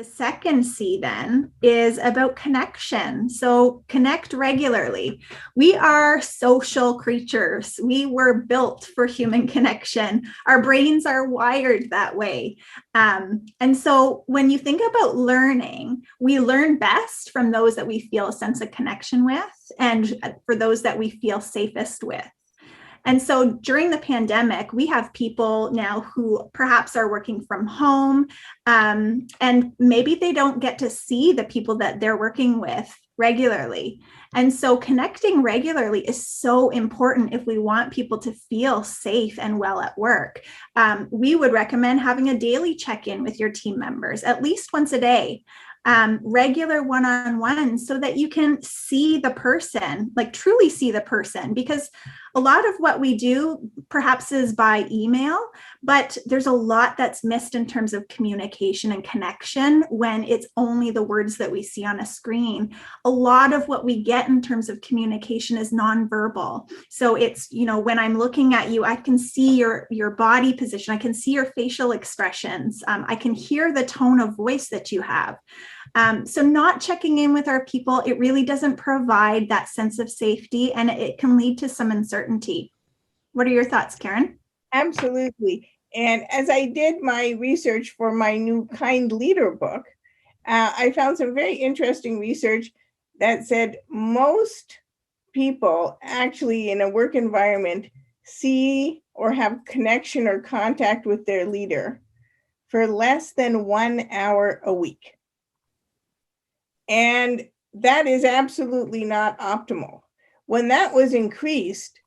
The second C then is about connection. So connect regularly. We are social creatures. We were built for human connection. Our brains are wired that way. And so when you think about learning, we learn best from those that we feel a sense of connection with and for those that we feel safest with. And so during the pandemic, we have people now who perhaps are working from home, and maybe they don't get to see the people that they're working with regularly. And so connecting regularly is so important if we want people to feel safe and well at work. We would recommend having a daily check-in with your team members, at least once a day. Regular one-on-one so that you can see the person, like truly see the person, because a lot of what we do perhaps is by email, but there's a lot that's missed in terms of communication and connection when it's only the words that we see on a screen. A lot of what we get in terms of communication is nonverbal. So it's, when I'm looking at you, I can see your body position, I can see your facial expressions, I can hear the tone of voice that you have. So not checking in with our people, it really doesn't provide that sense of safety, and it can lead to some uncertainty. What are your thoughts, Karyn? Absolutely. And as I did my research for my new Kind Leader book, I found some very interesting research that said most people actually in a work environment see or have connection or contact with their leader for less than 1 hour a week. And that is absolutely not optimal. When that was increased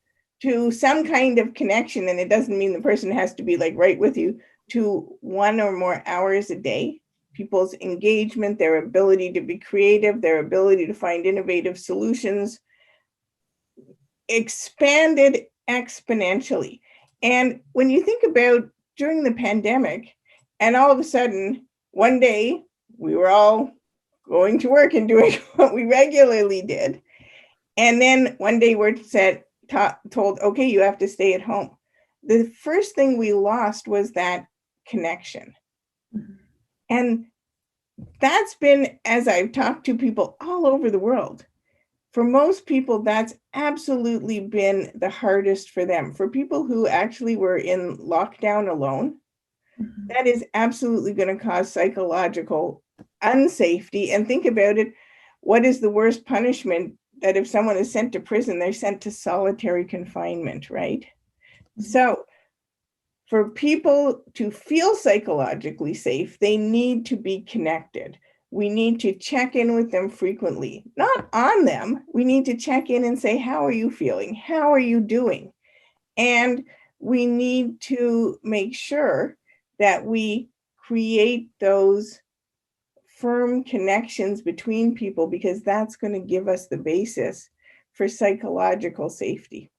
to some kind of connection, and it doesn't mean the person has to be like right with you, to 1 or more hours a day, people's engagement, their ability to be creative, their ability to find innovative solutions expanded exponentially. And when you think about during the pandemic, and all of a sudden, one day, we were all going to work and doing what we regularly did. And then one day we're told, okay, you have to stay at home. The first thing we lost was that connection. Mm-hmm. And that's been, as I've talked to people all over the world, for most people, that's absolutely been the hardest for them. For people who actually were in lockdown alone, mm-hmm. that is absolutely going to cause psychological unsafety. And think about it, what is the worst punishment? That if someone is sent to prison, they're sent to solitary confinement, right? Mm-hmm. So for people to feel psychologically safe, they need to be connected. We need to check in with them frequently, not on them. We need to check in and say, how are you feeling? How are you doing? And we need to make sure that we create those firm connections between people, because that's going to give us the basis for psychological safety.